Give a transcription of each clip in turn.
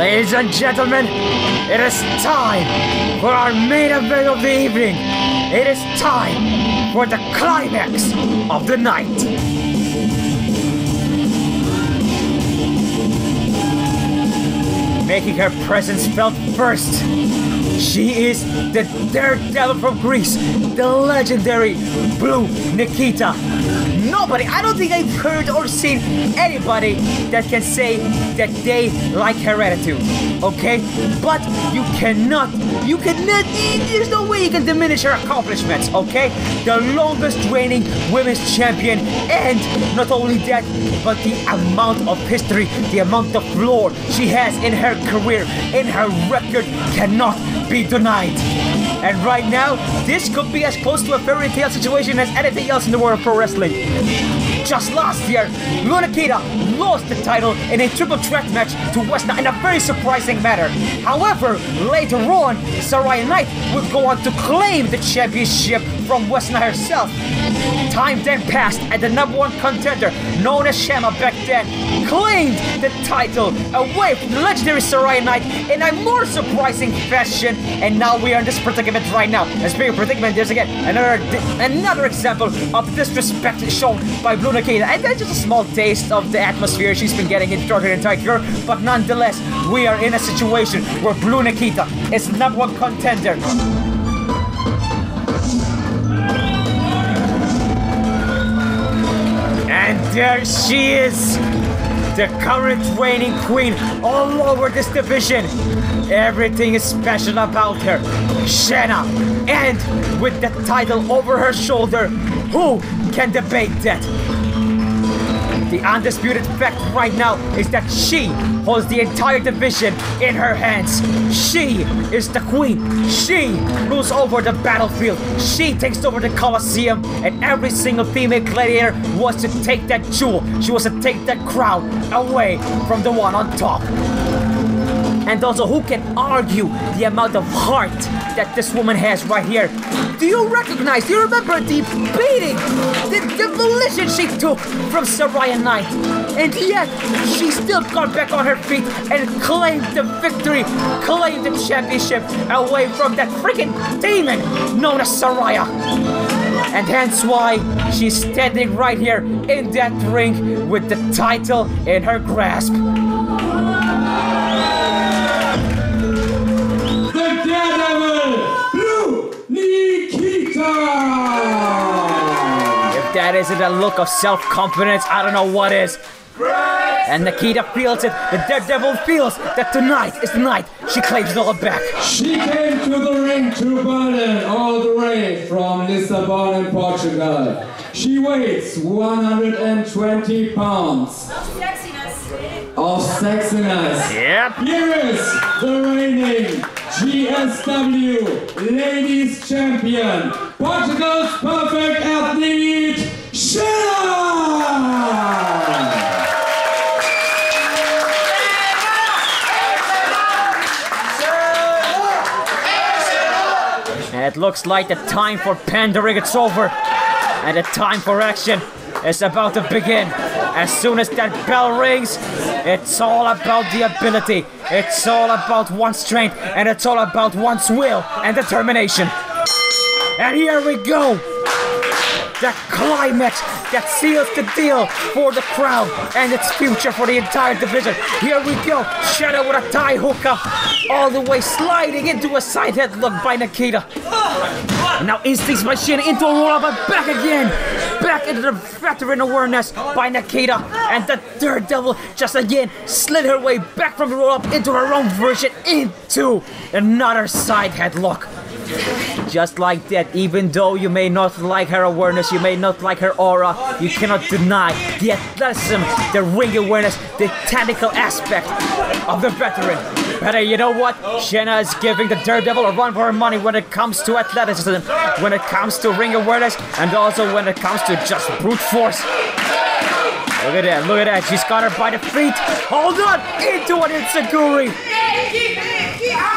Ladies and gentlemen, it is time for our main event of the evening. It is time for the climax of the night. Making her presence felt first, she is the Daredevil from Greece, the legendary Blue Nikita. Nobody, I don't think I've heard or seen anybody that can say that they like her attitude, okay? But you cannot, there's no way you can diminish her accomplishments, okay? The longest reigning women's champion, and not only that, but the amount of history, the amount of lore she has in her career, in her record, cannot be denied. And right now, this could be as close to a fairy tale situation as anything else in the world of pro wrestling. Just last year, Nikita lost the title in a triple threat match to Wesna in a very surprising manner. However, later on, Saraya Knight would go on to claim the championship from Wesna herself. Time then passed, and the #1 contender, known as Shanna back then, claimed the title away from the legendary Saraya Knight in a more surprising fashion. And now we are in this predicament right now. And speaking of predicament, there's again another example of disrespect shown by Blue Nikita. And that's just a small taste of the atmosphere she's been getting throughout her entire career. But nonetheless, we are in a situation where Blue Nikita is the #1 contender. And there she is, the current reigning queen all over this division. Everything is special about her, Shanna. And with the title over her shoulder, who can debate that? The undisputed fact right now is that she holds the entire division in her hands. She is the queen. She rules over the battlefield. She takes over the Colosseum, and every single female gladiator wants to take that jewel. She wants to take that crown away from the one on top. And also, who can argue the amount of heart that this woman has right here? Do you remember the beating, the demolition she took from Saraya Knight? And yet, she still got back on her feet and claimed the victory, claimed the championship away from that freaking demon known as Saraya. And hence why she's standing right here in that ring with the title in her grasp. Daredevil, Blue Nikita! If that isn't a look of self-confidence, I don't know what is. And Nikita feels it, the Daredevil feels that tonight is the night she claims it all back. She came to the ring to Berlin all the way from Lisbon in Portugal. She weighs 120 pounds. Of sexiness. Yep. Here is the reigning GSW Ladies Champion, Portugal's perfect athlete, Shanna! And it looks like the time for pandering is over, and the time for action is about to begin. As soon as that bell rings, it's all about the ability. It's all about one's strength, and it's all about one's will and determination. And here we go. The climax that seals the deal for the crown and its future for the entire division. Here we go. Shanna with a tie hookup, all the way sliding into a side headlock by Nikita. Now instincts by Shanna into a roll-up and back again. Back into the veteran awareness by Nikita, and the Daredevil just again slid her way back from the roll-up into her own version into another side headlock. Just like that, even though you may not like her awareness, you may not like her aura, you cannot deny the athleticism, the ring awareness, the tactical aspect of the veteran. But you know what? Shanna is giving the Daredevil a run for her money when it comes to athleticism, when it comes to ring awareness, and also when it comes to just brute force. Look at that, look at that. She's got her by the feet. Hold on! Into an enziguri!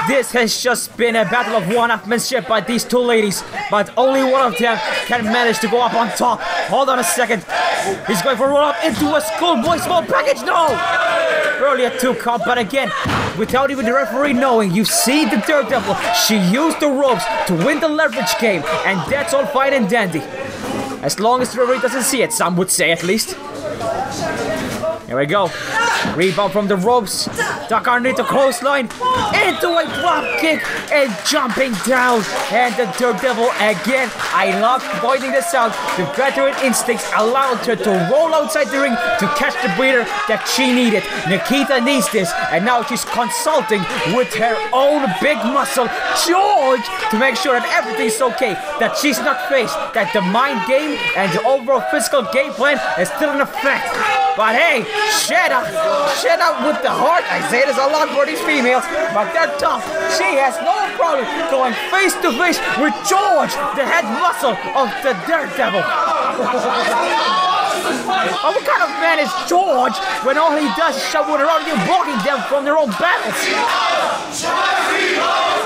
This has just been a battle of one-upmanship by these two ladies, but only one of them can manage to go up on top. Hold on a second. He's going for a roll-up into a schoolboy small package. No! earlier to count, but again, without even the referee knowing, you see the Daredevil. She used the ropes to win the leverage game, and that's all fine and dandy. As long as the referee doesn't see it, some would say at least. Here we go. Rebound from the ropes. Duck underneath the clothesline. Into a drop kick and jumping down. And the Daredevil again. I love pointing this out. The veteran instincts allowed her to roll outside the ring to catch the breather that she needed. Nikita needs this. And now she's consulting with her own big muscle, George, to make sure that everything's okay. That she's not faced. That the mind game and the overall physical game plan is still in effect. But hey, Shanna with the heart. I say this a lot for these females, but they're tough. She has no problem going face to face with George, the head muscle of the Daredevil. Oh, what kind of man is George when all he does is shove with around you, blocking them from their own battles?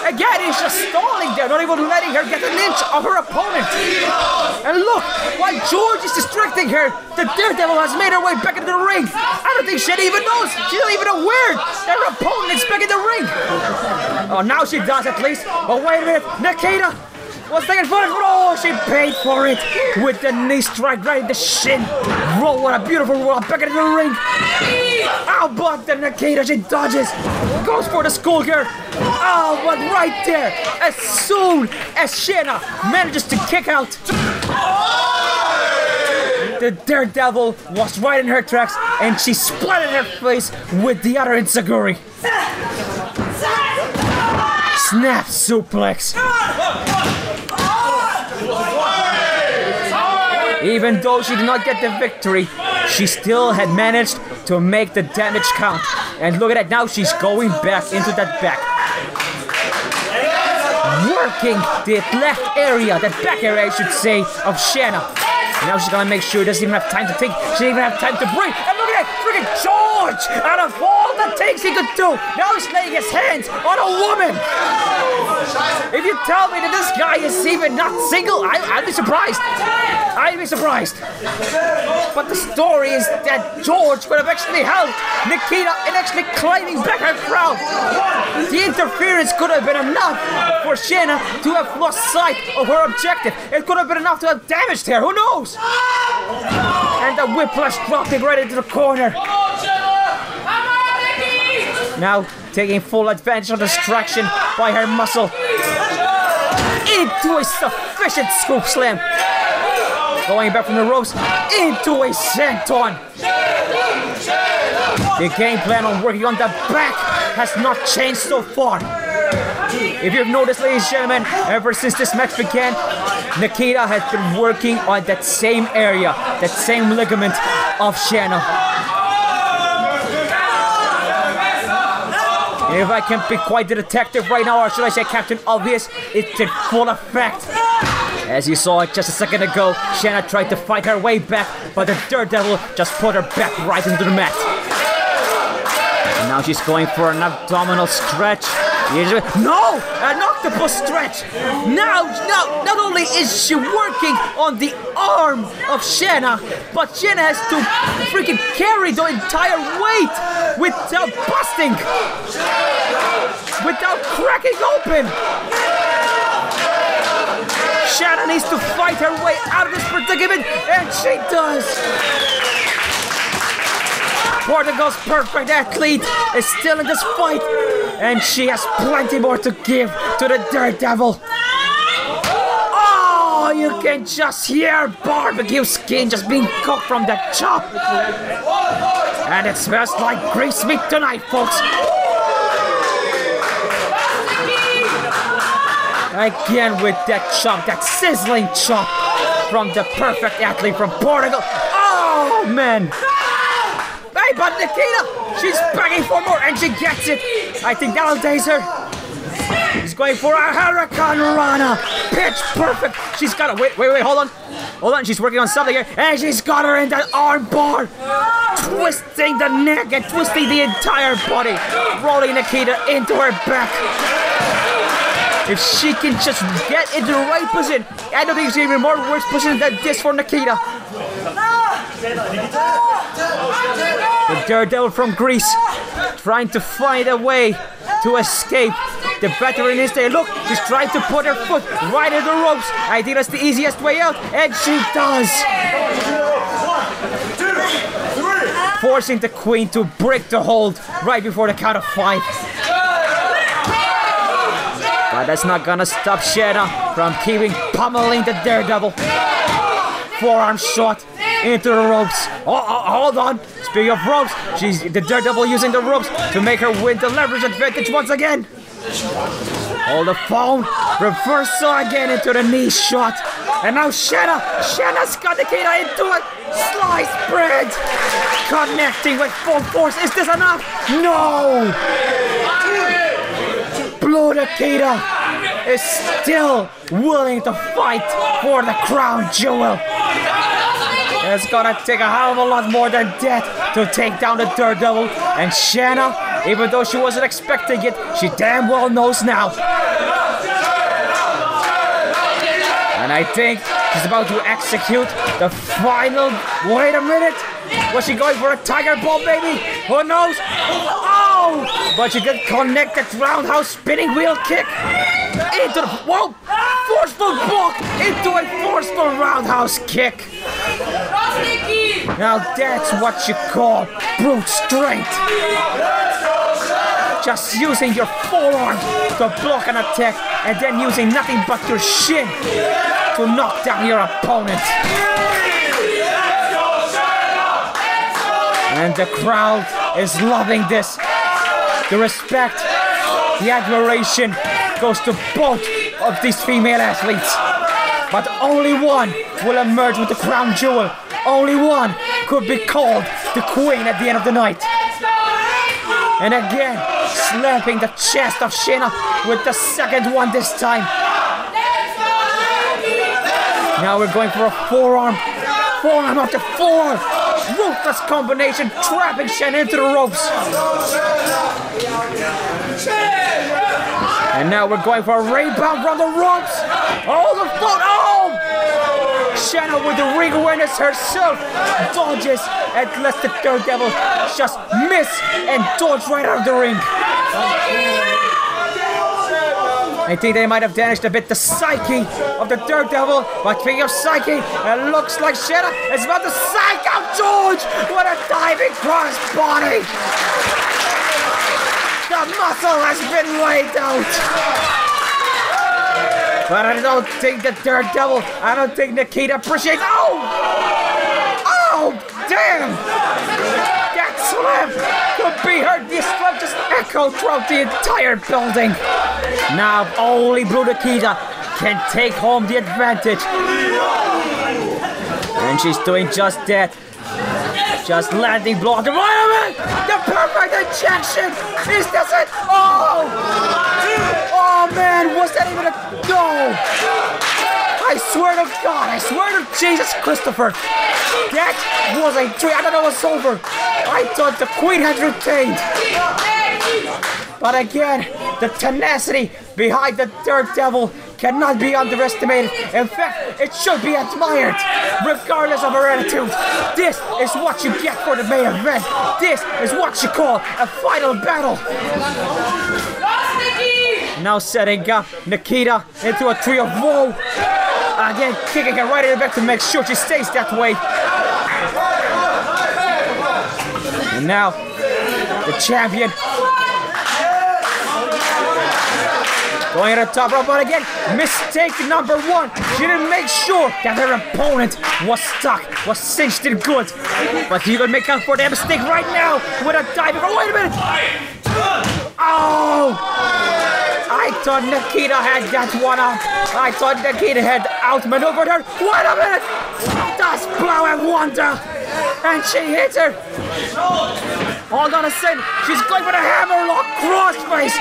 Again, he's just stalling there, not even letting her get an inch of her opponent. And look, while George is distracting her, the Daredevil has made her way back into the ring. I don't think Shanna even knows. She's not even aware that her opponent is back in the ring. Oh, now she does at least. But wait a minute, Nikita was taking footage, but oh, she paid for it with the knee strike right in the shin. Roll, what a beautiful roll back into the ring. Oh, but the Nikita, she dodges, goes for the schoolgirl. Oh, but right there, as soon as Shanna manages to kick out, the Daredevil was right in her tracks, and she splattered her face with the other enziguri. Snap suplex. Even though she did not get the victory, she still had managed to make the damage count. And look at that, now she's going back into that back. Working the left area, that back area I should say, of Shanna. Now she's gonna make sure she doesn't even have time to think, she doesn't even have time to breathe. And look at that, freaking George! Out of all the things he could do, now he's laying his hands on a woman! If you tell me that this guy is even not single, I'd be surprised. I'd be surprised. But the story is that George could have actually helped Nikita in actually claiming back her crown. The interference could have been enough for Shanna to have lost sight of her objective. It could have been enough to have damaged her, who knows? And the whiplash dropping right into the corner. Now taking full advantage of distraction by her muscle. Into a sufficient scoop slam. Going back from the ropes into a senton. The game plan on working on the back has not changed so far. If you've noticed, ladies and gentlemen, ever since this match began, Nikita has been working on that same area, that same ligament of Shanna. If I can be quite the detective right now, or should I say Captain Obvious, it's in full effect. As you saw just a second ago, Shanna tried to fight her way back, but the Daredevil just put her back right into the mat. And now she's going for an abdominal stretch. No! An octopus stretch! Now, not only is she working on the arm of Shanna, but Shanna has to freaking carry the entire weight without busting! Without cracking open! Shanna needs to fight her way out of this predicament, and she does! Portugal's perfect athlete is still in this fight, and she has plenty more to give to the Daredevil. Oh, you can just hear barbecue skin just being cooked from that chop. And it smells like grease meat tonight, folks. Again with that chop, that sizzling chop from the perfect athlete from Portugal. Oh, man. Hey, but Nikita, she's begging for more and she gets it. I think that'll daze her. She's going for a Hurricane Rana. Pitch perfect. She's got it. Wait, hold on. Hold on, she's working on something here. And she's got her in that arm bar. Twisting the neck and twisting the entire body. Rolling Nikita into her back. If she can just get into the right position, I don't think it's even more worse position than this for Nikita. The Daredevil from Greece, trying to find a way to escape. The veteran is there. Look, she's trying to put her foot right in the ropes. I think that's the easiest way out, and she does. Forcing the Queen to break the hold right before the count of 5. But that's not gonna stop Shanna from keeping pummeling the Daredevil. Forearm shot into the ropes. Hold on. Speaking of ropes, she's the Daredevil using the ropes to make her win the leverage advantage once again. Hold the phone. Reversal again into the knee shot. And now Shanna's got Nikita into a sliced bread. Connecting with full force. Is this enough? No! Blue Nikita is still willing to fight for the crown jewel. It's gonna take a hell of a lot more than death to take down the Daredevil. And Shanna, even though she wasn't expecting it, she damn well knows now. And I think she's about to execute the final... Wait a minute! Was she going for a tiger bomb, baby? Who knows? Oh! But she did connect that roundhouse spinning wheel kick into the... Whoa! Forceful block into a forceful roundhouse kick. Now that's what you call brute strength. Just using your forearm to block an attack and then using nothing but your shin to knock down your opponent. And the crowd is loving this. The respect, the admiration goes to both of these female athletes. But only one will emerge with the crown jewel. Only one could be called the queen at the end of the night. And again, slapping the chest of Shanna with the second one this time. Now we're going for a forearm. Forearm after forearm. Ruthless combination, trapping Shanna into the ropes. And now we're going for a rebound from the ropes. Oh, the float. Oh! Shanna with the ring awareness herself dodges and lets the Daredevil just miss and dodge right out of the ring. I think they might have damaged a bit the psyche of the Daredevil, but speaking of psyche, it looks like Shanna is about to psych out George with a diving cross body. The muscle has been laid out. But I don't think the Daredevil, I don't think Nikita appreciates. Oh! Oh, damn! That slam could be heard. This slam just echoed throughout the entire building. Now only Blue Nikita can take home the advantage. And she's doing just that. Just landing blow. Wait a minute! The perfect injection! Is this it? Oh! Oh man, was that even a... No! I swear to God, I swear to Jesus Christopher. That was a dream. I thought it was over. I thought the Queen had retained. But again, the tenacity behind the Daredevil cannot be underestimated. In fact, it should be admired, regardless of her attitude. This is what you get for the main event. This is what you call a final battle. Now setting up Nikita into a tree of woe. Again, kicking her right in the back to make sure she stays that way. And now, the champion going at the top rope, but again, mistake number one. She didn't make sure that her opponent was stuck, was cinched in good. But you can make up for that mistake right now with a diving. Oh, wait a minute! Oh! I thought Nikita had that one up. I thought Nikita had outmaneuvered her. Wait a minute! Does blow and wonder! And she hits her! Hold on a second, she's going for the hammerlock crossface!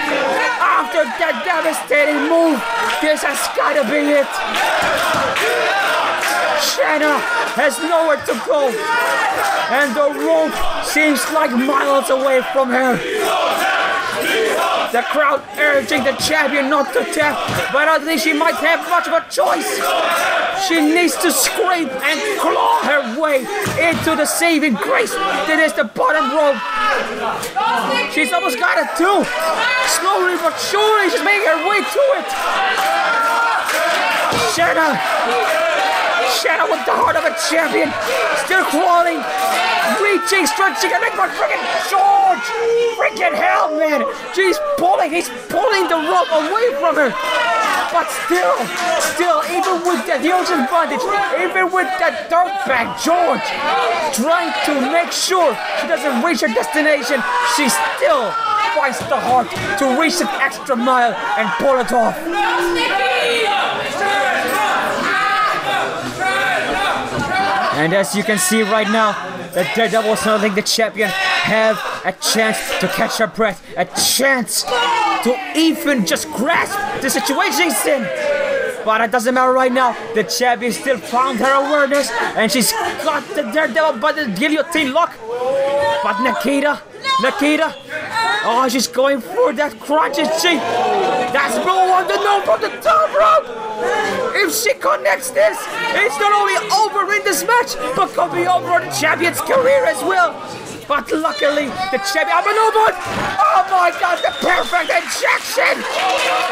After that devastating move, this has gotta be it! Shanna has nowhere to go, and the rope seems like miles away from her. The crowd urging the champion not to tap, but I don't think she might have much of a choice. She needs to scrape and claw her way into the saving grace that is the bottom rope. She's almost got it too. Slowly but surely, she's making her way to it. Shanna with the heart of a champion, still crawling, reaching, stretching, and making freaking George! Freaking hell, man! He's pulling the rope away from her. But still, even with that huge advantage, even with that dirtbag George, trying to make sure she doesn't reach her destination, she still finds the heart to reach the extra mile and pull it off. And as you can see right now, the Daredevil is not letting the champion have a chance to catch her breath, a chance to even just grasp the situation she's in. But it doesn't matter right now. The champion still found her awareness, and she's got the Daredevil by the guillotine lock. But Nikita, oh, she's going for that crunch, is she? That's blow on the nose from the top rope. If she connects this, it's not only over in this match, but could be over the champion's career as well. But luckily, the champion outmaneuvered. Oh my God, the perfect injection!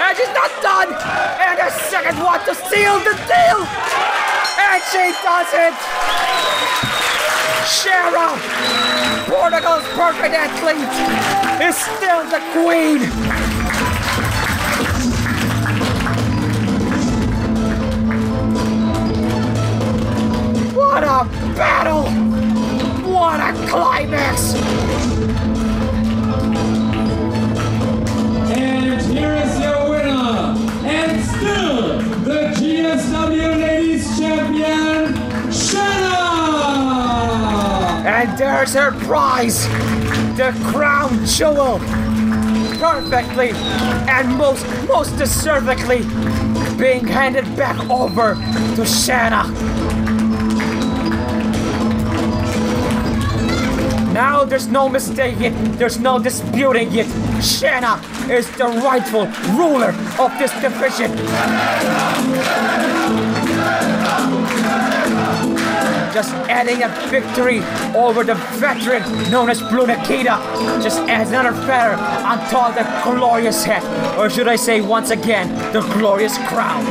And she's not done. And a second one to seal the deal. And she does it. Shanna, Portugal's perfect athlete, is still the queen. What a battle! What a climax! And here is your winner, and still the GSW Ladies Champion, Shanna! And there's her prize, the crown jewel, perfectly and most deservedly being handed back over to Shanna. Now there's no mistaking it, there's no disputing it. Shanna is the rightful ruler of this division. Just adding a victory over the veteran known as Blue Nikita just adds another feather on top of the glorious head, or should I say once again, the glorious crown.